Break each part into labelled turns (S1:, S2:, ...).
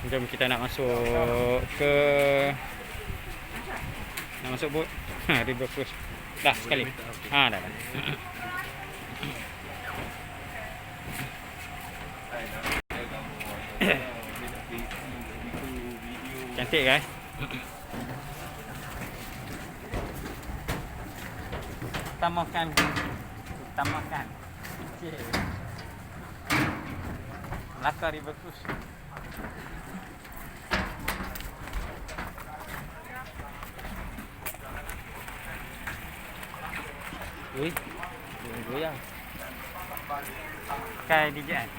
S1: Jom kita nak masuk ke bot. River cruise. Dah sekali. Dah. Cantik guys. Utamakan. Melaka River Cruise. Ui, goyang. Kai DJ kan?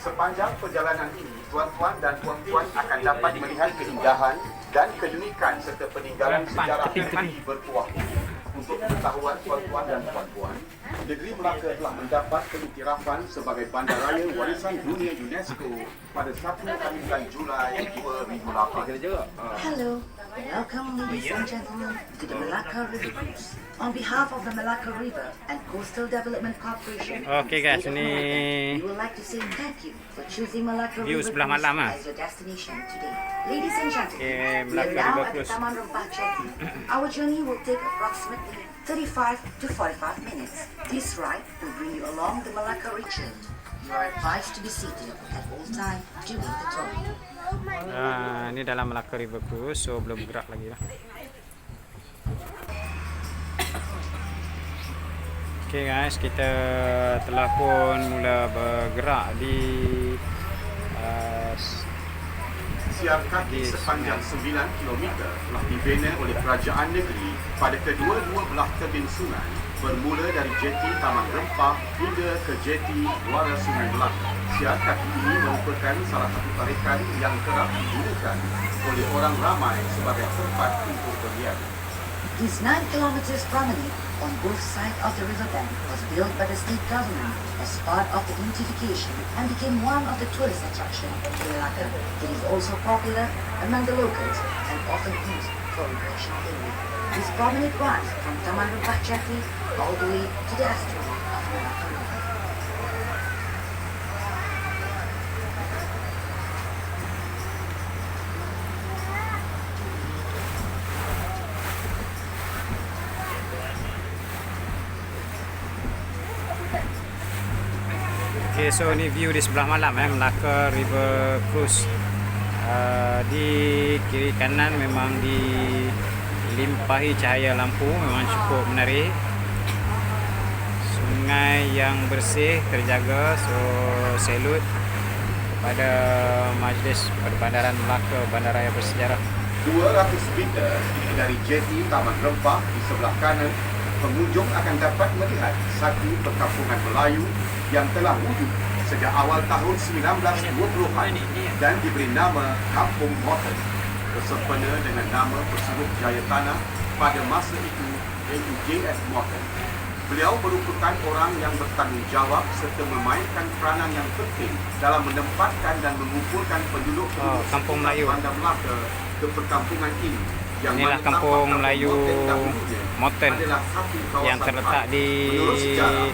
S2: Sepanjang perjalanan ini, tuan-tuan dan puan-puan akan dapat melihat keindahan dan keunikan serta peninggalan sejarah negeri berkuah. Untuk pengetahuan tuan-tuan dan puan-puan, negeri Melaka telah mendapat pengiktirafan sebagai bandaraya warisan dunia UNESCO pada 1 Julai 2008.
S3: Hello, welcome ladies and gentlemen to the Malacca River Cruise. On behalf of the Malacca River and Coastal Development Corporation,
S1: Okey guys, ni
S3: we would like to say thank you for choosing Malacca
S1: view
S3: River
S1: sebelah
S3: Cruise
S1: malam
S3: as your destination today. Ladies and gentlemen, we
S1: Malacca
S3: are now
S1: River
S3: at the
S1: Cruise.
S3: Taman Rempah Jetty. Our journey will take approximately 35 to 45 minutes. This ride will bring you along the Malacca Region. You are advised to be seated at all times during the tour.
S1: Ini dalam Malacca River Cruise, so belum gerak lagi lah. Okay guys, kita telah pun mula bergerak di
S2: Siar kaki sepanjang 9 km telah dibina oleh kerajaan negeri pada kedua-dua belah tebing sungai, bermula dari jeti Taman Rempah hingga ke jeti Muara Sungai Melaka. Siar kaki ini merupakan salah satu tarikan yang kerap digunakan oleh orang ramai sebagai tempat untuk berniaga.
S3: This 9 kilometers promenade on both sides of the riverbank was built by the state government as part of the beautification and became one of the tourist attractions in Malacca. It is also popular among the locals and often used for recreational area. This promenade runs from Taman Rempah Jetty all the way to the estuary of Malacca River.
S1: Okay, so ni view di sebelah malam Malacca River Cruise. Di kiri kanan memang dilimpahi cahaya lampu, memang cukup menarik. Sungai yang bersih terjaga, so salute kepada Majlis Perbandaran Melaka, bandaraya bersejarah.
S2: 200 meter dari jeti Taman Rempah di sebelah kanan, pengunjung akan dapat melihat satu perkampungan Melayu yang telah wujud sejak awal tahun 1920-an dan diberi nama Kampung Morton, bersempena dengan nama pesuruh jaya tanah pada masa itu, iaitu J.S. Morton. Beliau merupakan orang yang bertanggungjawab serta memainkan peranan yang penting dalam menempatkan dan mengumpulkan penduduk-penduduk
S1: Kampung Melayu
S2: Bandar Melaka ke perkampungan ini.
S1: Inilah Kampung Melayu Morton yang terletak di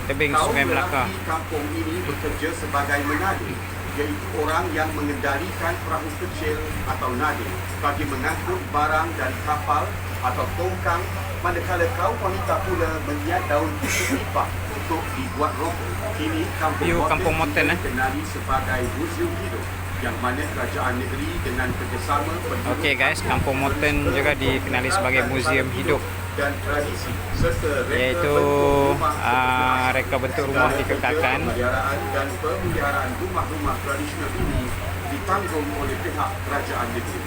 S1: tebing Sungai Melaka.
S2: Kampung ini bekerja sebagai menade, iaitu orang yang mengendalikan perahu kecil atau nade bagi mengangkut barang dari kapal atau tongkang, manakala kaum wanita pula menyiap daun kusut nipah untuk dibuat rokok. Kini Kampung Morton dikenali sebagai muzium hidup, yang mana kerajaan negeri dengan kerjasama
S1: Okey guys, Kampung Morton juga dikenali sebagai muzium hidup
S2: dan tradisi serta
S1: iaitu reka bentuk rumah dikekalkan.
S2: Pemeliharaan dan pemeliharaan rumah-rumah tradisional ini ditanggung oleh pihak kerajaan negeri.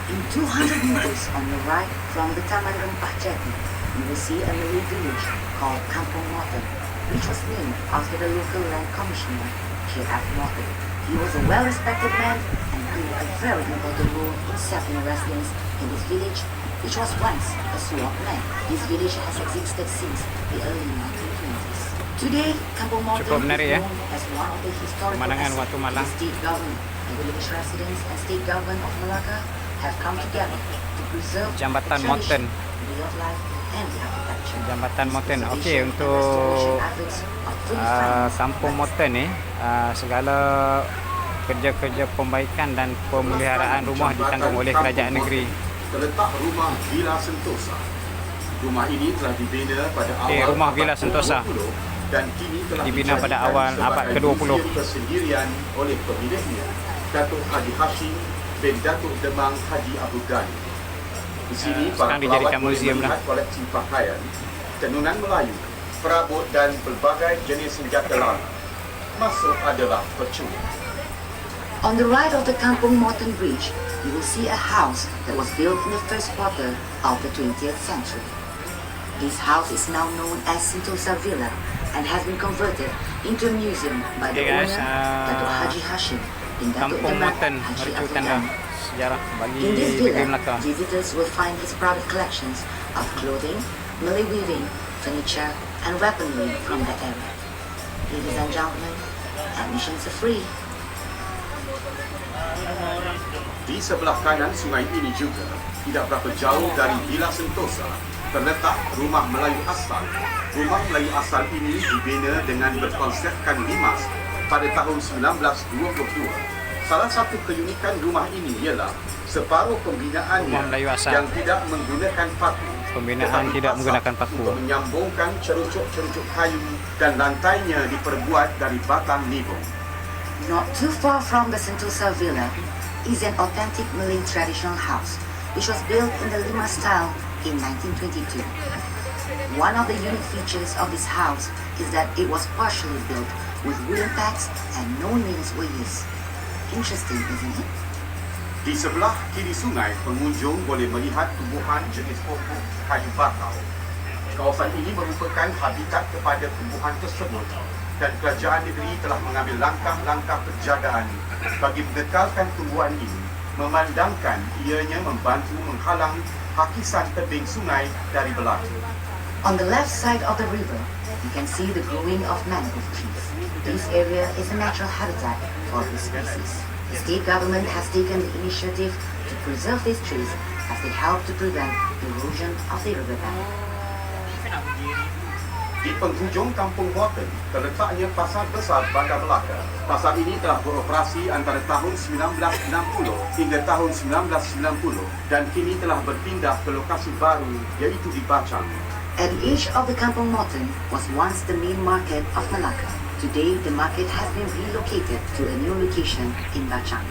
S3: In 200 meters on the right from the Taman Rempah Jetty, you will see a Malay village called Kampung Morton, which was named after the local land commissioner, J.F. Morton. He was a well-respected man and played a very important role in settling residents in this village, which was once a swamp land. This village has existed since the early 1920s. Today, Kampung Morton
S1: Cukup menarik,
S3: is known as one of the historical
S1: pemandangan
S3: assets
S1: waktu
S3: of
S1: malam.
S3: the state government. The village residents and state government of Malacca have come together to preserve
S1: Jambatan
S3: the
S1: Morton.
S3: tradition, way of life, and the architecture.
S1: Jambatan Morton.
S3: Conservation
S1: Okey,
S3: and
S1: untuk
S3: restoration efforts of fully financed
S1: Kampung
S3: by the
S1: Moten ni segala kerja-kerja pembaikan dan pemeliharaan rumah ditanggung oleh kerajaan negeri.
S2: Terletak rumah Villa Sentosa. Rumah ini telah dibina pada awal
S1: Rumah Villa
S2: abad
S1: Sentosa
S2: ke-20 dan kini telah
S1: dibina pada
S2: dijadikan
S1: awal abad
S2: sebagai
S1: ke-20.
S2: muzium persendirian oleh pemiliknya, Datuk Haji Hashim bin Datuk Demang Haji Abdul Ghani. Di sini para
S1: sekarang dijadikan
S2: pelawat boleh
S1: muzium
S2: melihat
S1: dah.
S2: koleksi pakaian, tenunan Melayu, perabot dan pelbagai jenis senjata lama. Masuk adalah percuma.
S3: On the right of the Kampung Moten Bridge, you will see a house that was built in the first quarter of the 20th century. This house is now known as Sentosa Villa and has been converted into a museum by the
S1: Okay guys,
S3: owner, Datuk Haji Hashim bin Datuk
S1: Kampung
S3: Demang
S1: Moten,
S3: Haji
S1: mari kita
S3: Abdul
S1: tanda
S3: Ghani.
S1: sejarah bagi
S3: In this
S1: negeri
S3: villa,
S1: Melaka.
S3: visitors will find his private collections of clothing, Malay weaving, furniture, and weaponry from the area. Ladies and gentlemen, admissions are free.
S2: Di sebelah kanan sungai ini juga, tidak berapa jauh dari Villa Sentosa, terletak rumah Melayu asal. Rumah Melayu asal ini dibina dengan berkonsepkan limas pada tahun 1922. Salah satu keunikan rumah ini ialah separuh pembinaannya
S1: Rumah Melayu asal.
S2: yang tidak menggunakan paku.
S1: Pembinaan
S2: tetapi
S1: tidak
S2: asap
S1: menggunakan paku.
S2: Untuk menyambungkan cerucuk-cerucuk kayu dan lantainya diperbuat dari batang nibung.
S3: Not too far from the Sentosa Villa is an authentic Malay traditional house, which was built in the Lima style in 1922. One of the unique features of this house is that it was partially built with wooden packs and no nails were used. Interesting, isn't it?
S2: Di sebelah kiri sungai, pengunjung boleh melihat tumbuhan jenis pokok kayu bakau. Kawasan ini merupakan habitat kepada tumbuhan tersebut dan kerajaan negeri telah mengambil langkah-langkah penjagaan bagi mengekalkan tumbuhan ini, memandangkan ianya membantu menghalang hakisan tebing sungai dari berlaku.
S3: On the left side of the river, you can see the growing of mangrove trees. This area is a natural habitat for this species. The state government has taken the initiative to preserve these trees as they help to prevent erosion of the riverbank.
S2: Di penghujung Kampung Moten, terletaknya Pasar Besar Bandar Melaka. Pasar ini telah beroperasi antara tahun 1960 hingga tahun 1990 dan kini telah berpindah ke lokasi baru iaitu di Bachang.
S3: At the edge of the Kampung Moten was once the main market of Malacca. Today, the market has been relocated to a new location in Bachang.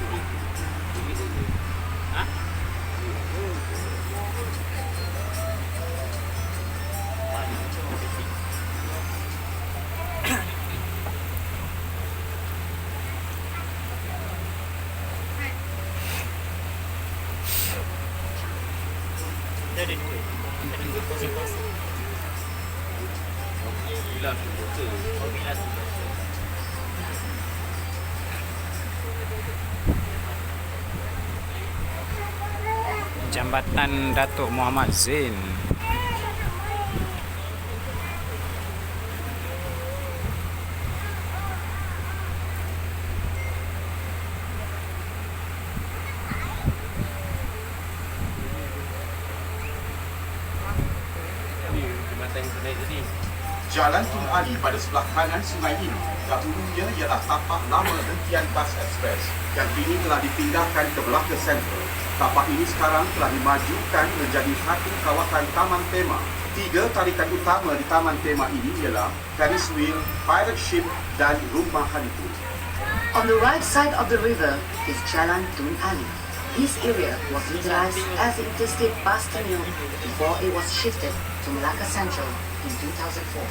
S1: Jambatan Datuk Muhammad Zain.
S2: Jalan Tun Ali pada sebelah kanan sungai ini dahulunya ialah tapak lama hentian bas ekspres yang kini telah dipindahkan ke Melaka Central. Tapak ini sekarang telah dimajukan menjadi satu kawasan taman tema. Tiga tarikan utama di taman tema ini ialah Ferris wheel, pirate ship dan rumah hantu.
S3: On the right side of the river is Jalan Tun Ali. This area was utilized as the interstate bus terminal before it was shifted to Melaka Central in 2004.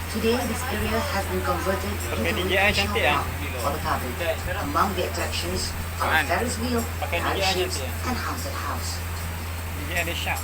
S3: Today, this area has been converted into a recreational park for the public. Among the attractions are a Ferris wheel, pirate ships, and haunted house.
S1: Dia ada shark.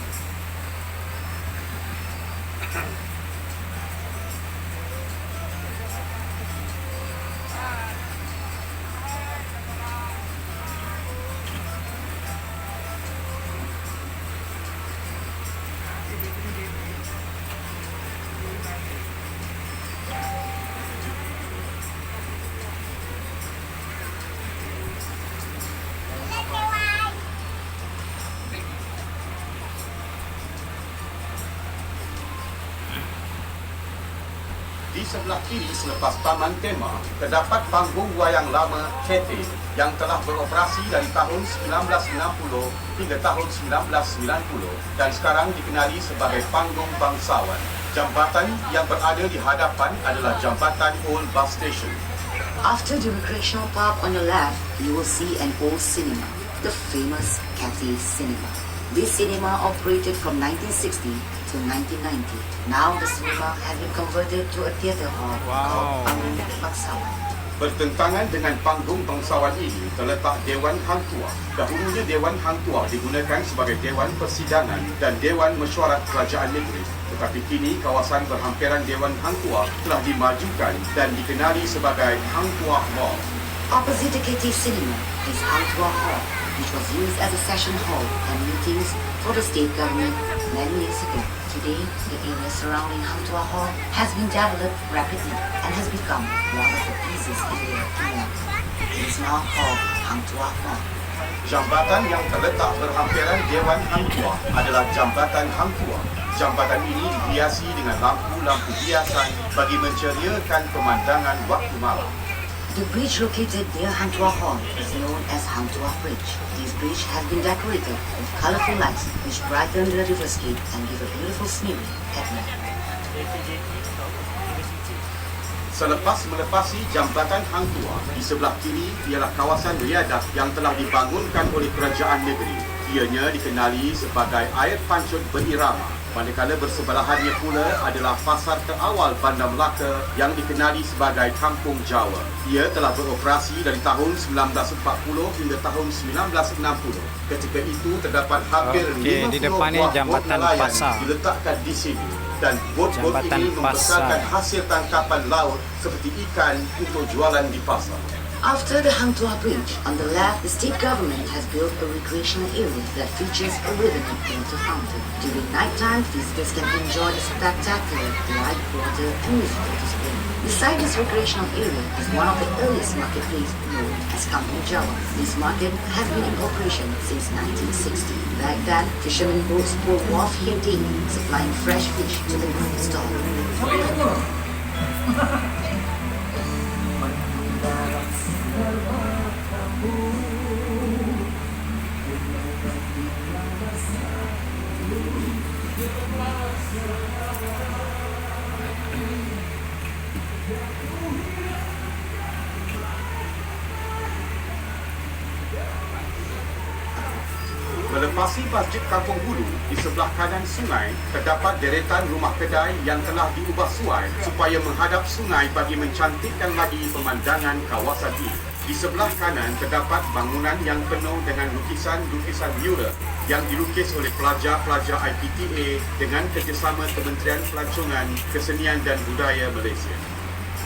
S2: Di sebelah kiri selepas Taman Tema, terdapat panggung wayang lama Cathay yang telah beroperasi dari tahun 1960 hingga tahun 1990 dan sekarang dikenali sebagai Panggung Bangsawan. Jambatan yang berada di hadapan adalah Jambatan Old Bus Station.
S3: After the recreational park on your left, you will see an old cinema, the famous Cathay Cinema. This cinema operated from 1960 to 1990. Now the cinema has been converted to a theatre hall called Panggung Bangsawan.
S2: Bertentangan dengan Panggung Bangsawan ini terletak Dewan Hang Tuah. Dahulunya Dewan Hang Tuah digunakan sebagai Dewan Persidangan dan Dewan Mesyuarat Kerajaan Negeri. Tetapi kini kawasan berhampiran Dewan Hang Tuah telah dimajukan dan dikenali sebagai Hang Tuah Mall.
S3: Opposite the Cathay Cinema is Hang Tuah Hall, which was used as a session hall and meetings for the state government many years ago. Today, the area surrounding Hang Tuah Hall has been developed rapidly and has become one of the busiest areas in Melbourne. It is now called Hang Tuah Mall.
S2: Jambatan yang terletak berhampiran Dewan Hang Tuah adalah Jambatan Hang Tuah. Jambatan ini dihiasi dengan lampu-lampu hiasan bagi menceriakan pemandangan waktu malam.
S3: The bridge located near Hang Tuah Hall is known as Hang Tuah Bridge. This bridge has been decorated with colorful lights which brighten the riverscape and give a beautiful scenery at night.
S2: Selepas melepasi Jambatan Hang Tuah, di sebelah kiri ialah kawasan riadah yang telah dibangunkan oleh kerajaan negeri. Ianya dikenali sebagai Air Pancut Berirama. Manakala bersebelahannya pula adalah pasar terawal Bandar Melaka yang dikenali sebagai Kampung Jawa. Ia telah beroperasi dari tahun 1940 hingga tahun 1960. Ketika itu terdapat hampir 50
S1: di depan ni
S2: buah
S1: jambatan
S2: bot nelayan
S1: pasar.
S2: diletakkan di sini. Dan bot-bot
S1: Jambatan
S2: ini membesarkan
S1: pasar.
S2: hasil tangkapan laut seperti ikan untuk jualan di pasar.
S3: After the Hang Tuah Bridge, on the left, the state government has built a recreational area that features a ribbon water fountain. During nighttime, visitors can enjoy the spectacular light water and musical display. Beside this recreational area is one of the earliest marketplaces known as Kampung Jawa. This market has been in operation since 1960. Back then, fishermen boats were wharf here daily, supplying fresh fish to the market stall.
S2: Melepasi Masjid Kampung Hulu, di sebelah kanan sungai, terdapat deretan rumah kedai yang telah diubah suai supaya menghadap sungai bagi mencantikkan lagi pemandangan kawasan ini. Di sebelah kanan terdapat bangunan yang penuh dengan lukisan-lukisan mural yang dilukis oleh pelajar-pelajar IPTA dengan kerjasama Kementerian Pelancongan, Kesenian dan Budaya Malaysia.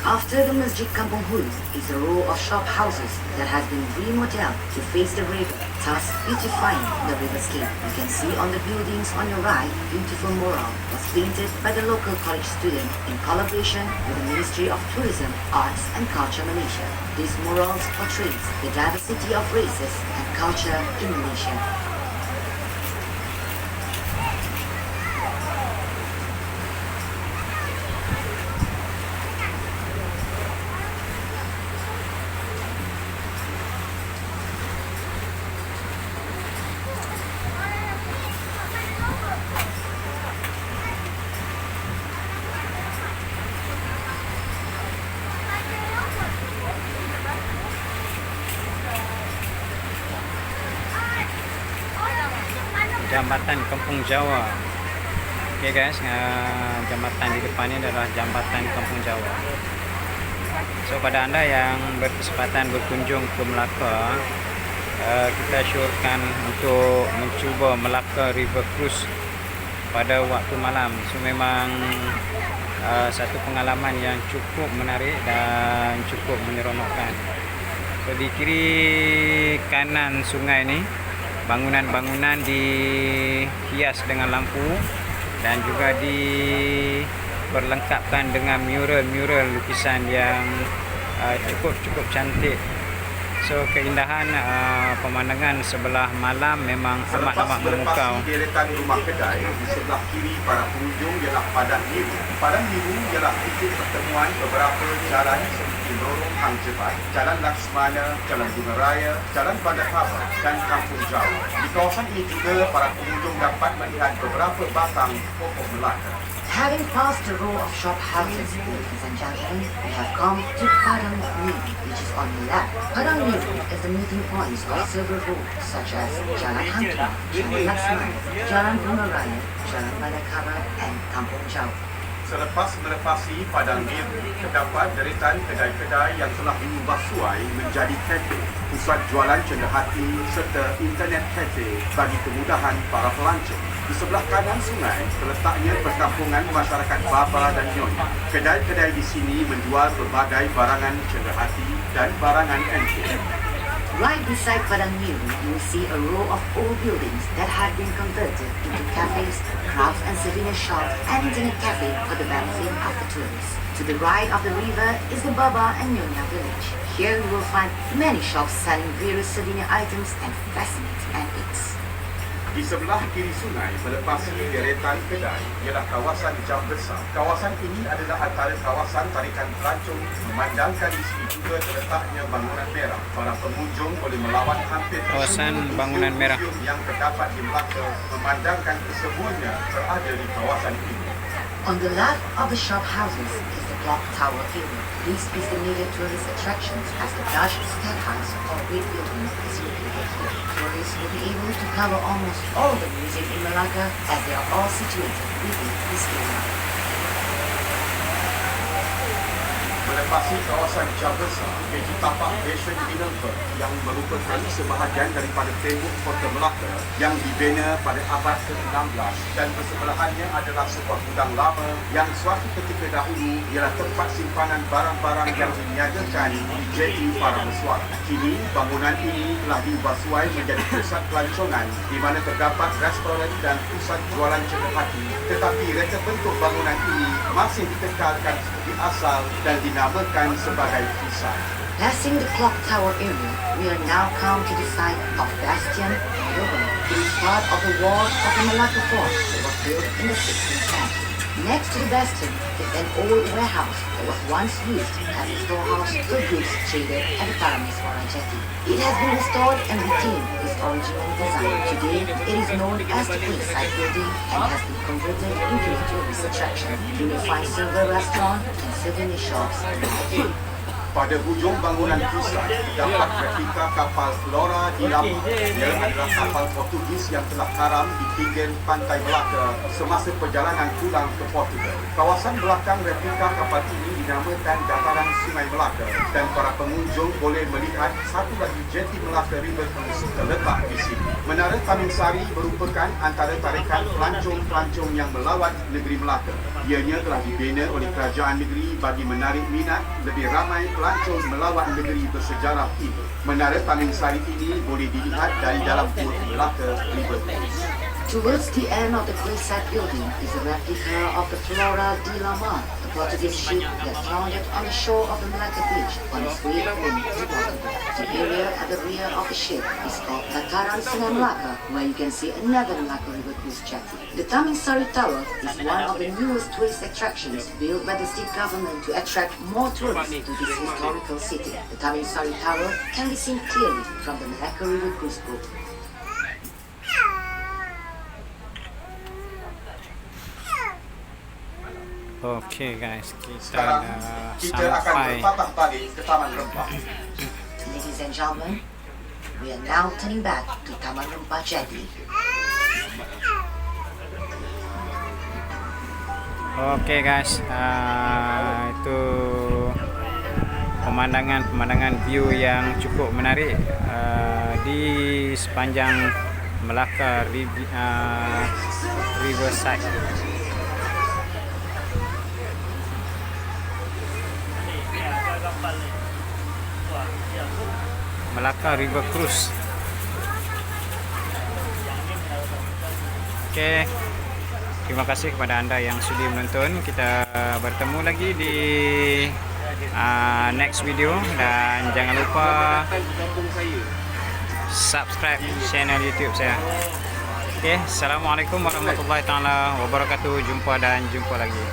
S3: After the Masjid Kampung Hulu is a row of shop houses that has been remodeled to face the river, thus beautifying the riverscape. You can see on the buildings on your right, beautiful mural was painted by the local college student in collaboration with the Ministry of Tourism, Arts and Culture Malaysia. These murals portrays the diversity of races and culture in Malaysia.
S1: Jambatan Kampung Jawa. Okay guys, jambatan di depan ini adalah Jambatan Kampung Jawa. So pada anda yang berkesempatan berkunjung ke Melaka, kita syorkan untuk mencuba Melaka River Cruise pada waktu malam. So memang satu pengalaman yang cukup menarik dan cukup menyeronokkan. So di kiri kanan sungai ni, bangunan-bangunan dihias dengan lampu dan juga diperlengkapkan dengan mural-mural lukisan yang cukup cantik. So keindahan pemandangan sebelah malam memang
S2: Selepas
S1: amat memukau.
S2: melepasi deretan rumah kedai, di sebelah kiri para pengunjung ialah Padang Biru. Padang Biru ialah titik pertemuan beberapa jalan seperti Lorong Hang Jebat, Jalan Laksmana, Jalan Bunga Raya, Jalan Bandar Haba dan Kampung Jawa. Di kawasan ini juga para pengunjung dapat melihat beberapa batang pokok Melaka.
S3: Having passed the row of shop houses, ladies and gentlemen, we have come to Padang Biru, which is on the left. Padang Biru is the meeting points of several roads such as Jalan Hangtua, Jalan Laksmana, Jalan Bunga Raya, Jalan Bandar Haba and Kampung Jawa.
S2: Selepas melepasi Padang Biru, terdapat deretan kedai-kedai yang telah diubah suai menjadi kafe, pusat jualan cendeghati serta internet kafe bagi kemudahan para pelancong. Di sebelah kanan sungai terletaknya perkampungan masyarakat Baba dan Nyonya. Kedai-kedai di sini menjual berbagai barangan cendeghati dan barangan antik.
S3: Right beside Padang Biru, you will see a row of old buildings that had been converted into cafes, crafts and souvenir shops, and internet cafe for the benefit of the tourists. To the right of the river is the Baba and Nyonya village. Here you will find many shops selling various souvenir items and fascinating antiques.
S2: Di sebelah kiri sungai melepasi deretan kedai ialah kawasan Jam Besar. Kawasan ini adalah antara kawasan tarikan pelancong, memandangkan di sini juga terletaknya bangunan merah. Para pengunjung boleh melawat hampir
S1: Kawasan
S2: keseluruh
S1: bangunan
S2: museum
S1: merah.
S2: yang terdapat di Melaka, memandangkan kesemuanya berada di kawasan ini.
S3: On the left of the shop houses is the clock tower area. This is the major tourist attraction as the Dutch Stadhuis or Great Building is located here. Tourists will be able to cover almost all the museums in Malacca as they are all situated within this area.
S2: Melepasi kawasan Jam Besar, keji tapak Fashion Innova yang merupakan sebahagian daripada tembok kota Melaka yang dibina pada abad ke-16 dan bersebelahannya adalah sebuah gudang lama yang suatu ketika dahulu ialah tempat simpanan barang-barang yang diniagakan di jeti para mesuara. Kini bangunan ini telah diubah suai menjadi pusat pelancongan di mana terdapat restoran dan pusat jualan cendeghati, tetapi reka bentuk bangunan ini masih dikekalkan seperti asal dan dinamakan sebagai kisah.
S3: Passing the clock tower area, we are now come to the site of Bastion River. It is part of the walls of the Malacca Fort that was built in the 16th century. Next to the bastion is an old warehouse that was once used as a storehouse for goods traded at the Parameswara jetty. It has been restored and retained its original design. Today, it is known as the Quayside Building and has been converted into a tourist attraction. You may find several restaurants and souvenir shops right here.
S2: Pada hujung bangunan kisah terdapat replika kapal Flora di Lampung. Ia adalah kapal Portugis yang telah karam di pinggir pantai Melaka semasa perjalanan pulang ke Portugal. Kawasan belakang replika kapal ini dinamakan dataran Sungai Melaka dan para pengunjung boleh melihat satu lagi jeti Melaka River Cruise terletak di sini. Menara Taman Sari merupakan antara tarikan pelancong-pelancong yang melawat negeri Melaka. Ianya telah dibina oleh kerajaan negeri bagi menarik minat lebih ramai pelancong melawat negeri bersejarah ini. Menara Taman Sari ini boleh dilihat dari dalam bot Melaka River Cruise.
S3: Towards the end of the Quayside building is a replica of the Flora de la Mar, the Portuguese ship that foundered on the shore of the Malacca Beach on its way home to Portugal. The area at the rear of the ship is called Dataran Sungai Melaka, where you can see another Malacca River Cruise jetty. The Taman Sari Tower is one of the newest tourist attractions built by the state government to attract more tourists to this historical city. The Taman Sari Tower can be seen clearly from the Malacca River Cruise boat.
S1: Okey guys, kita
S2: Sekarang
S1: dah
S2: kita akan
S1: sampai.
S2: berpatah balik ke Taman Rempah.
S3: Ladies and gentlemen, we are now turning back to Taman Rempah Jetty.
S1: Okey guys, itu pemandangan view yang cukup menarik di sepanjang Melaka Riverside. Melaka River Cruise. Okey. Terima kasih kepada anda yang sudi menonton. Kita bertemu lagi di next video, dan jangan lupa subscribe channel YouTube saya. Okey, assalamualaikum warahmatullahi taala wabarakatuh. Jumpa lagi.